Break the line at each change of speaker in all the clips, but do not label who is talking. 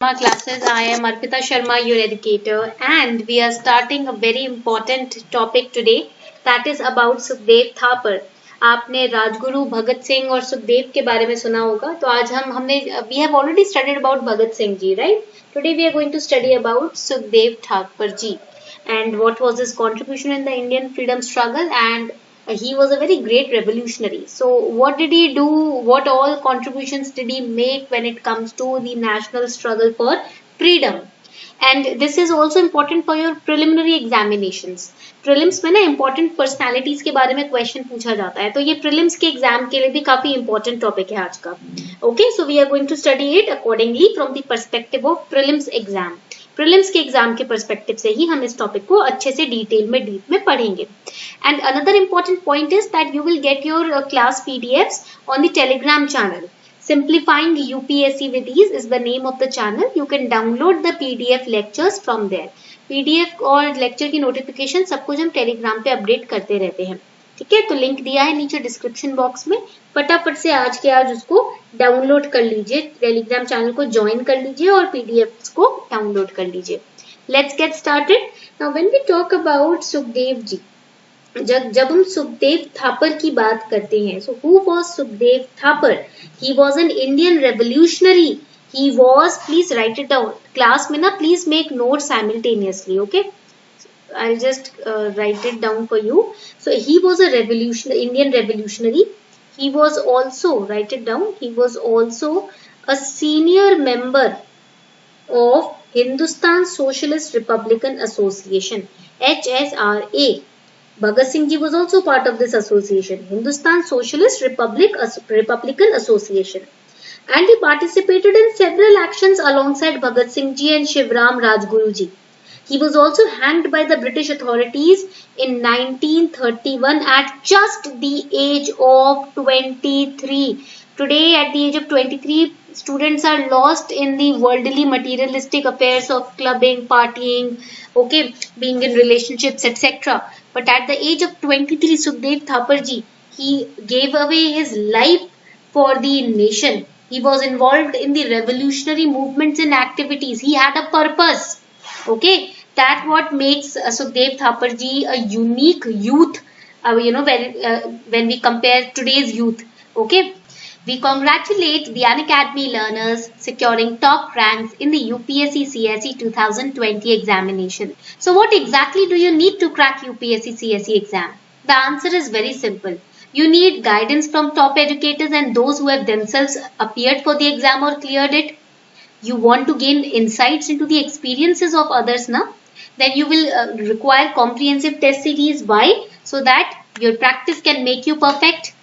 Classes. I am Arpita Sharma, your educator, and we are starting a very important topic today that is about Sukhdev Thapar. आपने राजगुरु भगत सिंह और सुखदेव के बारे में सुना होगा. तो आज हमने we have already studied about Bhagat Singh ji, right? Today we are going to study about Sukhdev Thapar ji and what was his contribution in the Indian freedom struggle, and he was a very great revolutionary. So what did he do? What all contributions did he make when it comes to the national struggle for freedom? And this is also important for your preliminary examinations. Prelims में ना important personalities के बारे में question पूछा जाता है, तो ये प्रिलिम्स के एग्जाम के लिए भी काफी इंपॉर्टेंट टॉपिक है आज का. Okay, so we are going to study it accordingly from the perspective of prelims exam. Prelims के एग्जाम के पर्सपेक्टिव से ही हम इस टॉपिक को अच्छे से डिटेल में डीप में पढ़ेंगे. And another important point is that you will get your class PDFs on the Telegram channel. Simplifying UPSC with Ease is the name of the channel. You can download the PDF lectures from there. PDF और lecture की notification सब कुछ हम Telegram पे update करते रहते हैं. ठीक है, तो लिंक दिया है नीचे डिस्क्रिप्शन बॉक्स में. फटाफट से आज के आज उसको डाउनलोड कर लीजिए, टेलीग्राम चैनल को ज्वाइन कर लीजिए और पीडीएफ को डाउनलोड कर लीजिए. Let's get started. Now when we talk about Sukhdev ji, जब हम सुखदेव थापर की बात करते हैं, so who was Sukhdev Thapar? He was an Indian revolutionary. He was, please write it down. Class में ना please make note simultaneously. Okay, I just write it down for you. So he was a revolutionary, Indian revolutionary. He was also, write it down, he was also a senior member of Hindustan Socialist Republican Association, HSRA. Bhagat Singh ji was also part of this association, Hindustan Socialist Republican Association, and he participated in several actions alongside Bhagat Singh ji and Shivram Rajguru ji. He was also hanged by the British authorities in 1931 at just the age of 23. Today, at the age of 23, students are lost in the worldly materialistic affairs of clubbing, partying, okay, being in relationships, etc. But at the age of 23, Sukhdev Thapar ji, he gave away his life for the nation. He was involved in the revolutionary movements and activities. He had a purpose. Okay, that what makes Sukhdev Thapar ji a unique youth. When we compare today's youth, okay. We congratulate the Unacademy learners securing top ranks in the UPSC CSE 2020 examination. So what exactly do you need to crack UPSC CSE exam? The answer is very simple. You need guidance from top educators and those who have themselves appeared for the exam or cleared it. You want to gain insights into the experiences of others, na? Then you will require comprehensive test series. Why? So that your practice can make you perfect.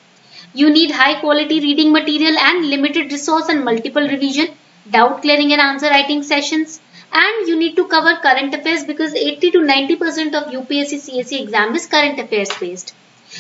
You need high quality reading material and limited resource and multiple revision, doubt clearing and answer writing sessions. And you need to cover current affairs because 80 to 90% of UPSC CSE exam is current affairs based.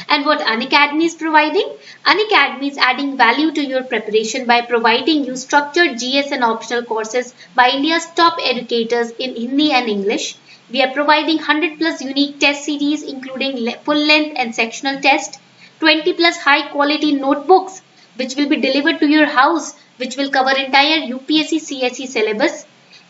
And what Unacademy is providing? Unacademy is adding value to your preparation by providing you structured GS and optional courses by India's top educators in Hindi and English. We are providing 100 plus unique test series including full length and sectional test. 20 plus high quality notebooks which will be delivered to your house, which will cover entire UPSC CSE syllabus,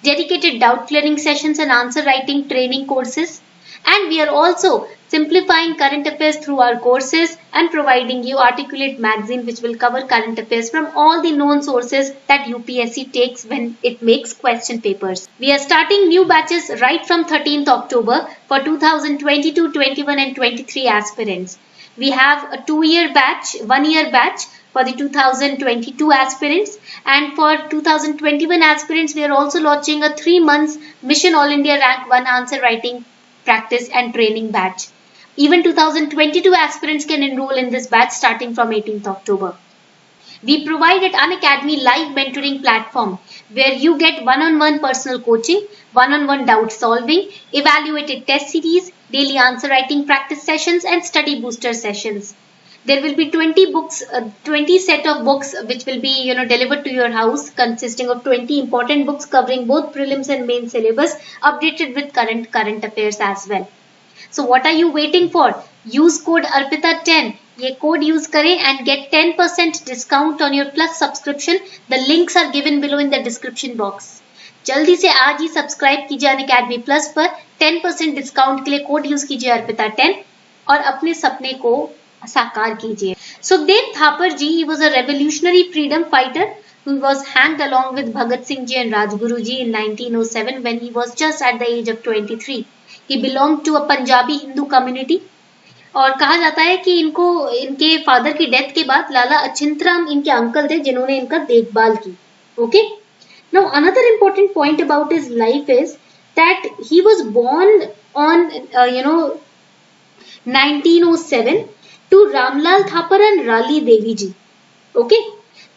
dedicated doubt clearing sessions and answer writing training courses. And we are also simplifying current affairs through our courses and providing you articulate magazine which will cover current affairs from all the known sources that UPSC takes when it makes question papers. We are starting new batches right from 13th October for 2022, 21 and 23 aspirants. We have a 2-year batch, 1-year batch for the 2022 aspirants, and for 2021 aspirants we are also launching a 3 months Mission All India Rank 1 answer writing practice and training batch. Even 2022 aspirants can enroll in this batch starting from 18th October. We provide at Unacademy live mentoring platform where you get one-on-one personal coaching, one-on-one doubt solving, evaluated test series, daily answer writing practice sessions and study booster sessions. There will be 20 books, 20 set of books which will be delivered to your house consisting of 20 important books covering both prelims and main syllabus updated with current affairs as well. So what are you waiting for? Use code ARPITA10. ये code use करें and get 10% discount on your plus subscription. The links are given below in the description box. जल्दी से आज ही subscribe कीजिए Unacademy plus पर 10% discount के लिए code use कीजिए अर्पिता 10 और अपने सपने को साकार कीजिए। सुखदेव थापर जी, he was a revolutionary freedom fighter who was hanged along with Bhagat Singh ji and Rajguru ji in 1907 when he was just at the age of 23. He belonged to a Punjabi Hindu community और कहा जाता है कि इनको इनके father की death के बाद लाला अचिंतराम इनके अंकल थे जिन्होंने इनका देखभाल की। Okay, now another important point about his life is that he was born on 1907 to Ramlal Thapar and Rali Devi ji. Okay,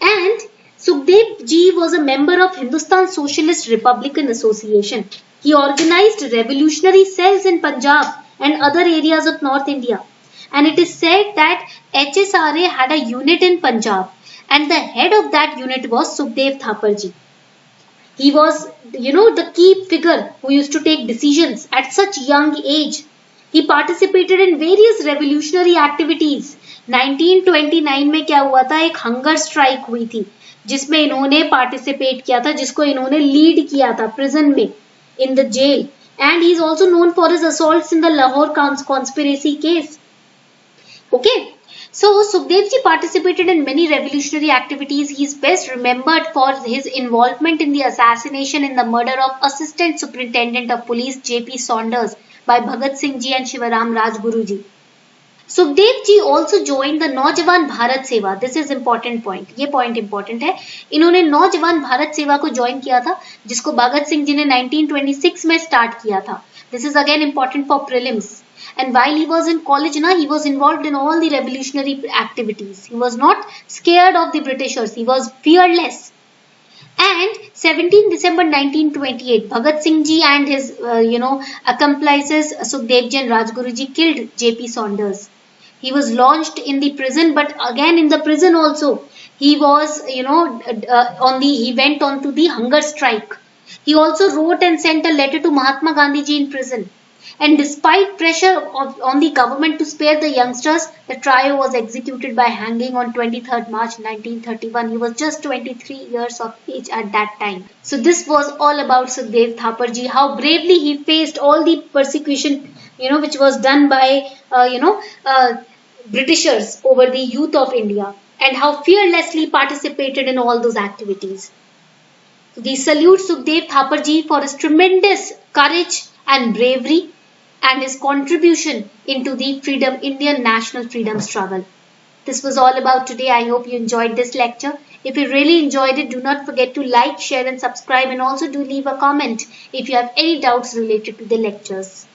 and Sukhdev ji was a member of Hindustan Socialist Republican Association. He organized revolutionary cells in Punjab and other areas of North India. And it is said that HSRA had a unit in Punjab, and the head of that unit was Sukhdev Thapar ji. He was, the key figure who used to take decisions at such young age. He participated in various revolutionary activities. 1929 में क्या हुआ था, एक hunger strike हुई थी जिसमें इन्होंने participate किया था, जिसको इन्होंने लीड किया था प्रिजन में, in the jail. And he is also known for his assaults in the Lahore conspiracy case. Okay, so Sukhdev ji participated in many revolutionary activities. He is best remembered for his involvement in the assassination and the murder of Assistant Superintendent of Police J.P. Saunders by Bhagat Singh ji and Shivaram Rajguru ji. Sukhdev ji also joined the नौजवान भारत सेवा. This is important point. ये point important है. इन्होंने नौजवान भारत सेवा को join किया था जिसको भगत सिंह जी ने 1926 में स्टार्ट किया था. This is again important for prelims. And while he was in college, he was involved in all the revolutionary activities. He was not scared of the Britishers. He was fearless. And 17 December 1928, Bhagat Singh ji and his, accomplices Sukhdev ji and Rajguru ji killed J.P. Saunders. He was launched in the prison, but again in the prison also, he was, he went on to the hunger strike. He also wrote and sent a letter to Mahatma Gandhi ji in prison. And despite pressure on the government to spare the youngsters, the trio was executed by hanging on 23rd March 1931. He was just 23 years of age at that time. So this was all about Sukhdev Thapar ji, how bravely he faced all the persecution, which was done by, Britishers over the youth of India, and how fearlessly participated in all those activities. We salute Sukhdev Thapar ji for his tremendous courage and bravery and his contribution into the Indian national freedom struggle. This was all about today. I hope you enjoyed this lecture. If you really enjoyed it, do not forget to like, share and subscribe, and also do leave a comment if you have any doubts related to the lectures.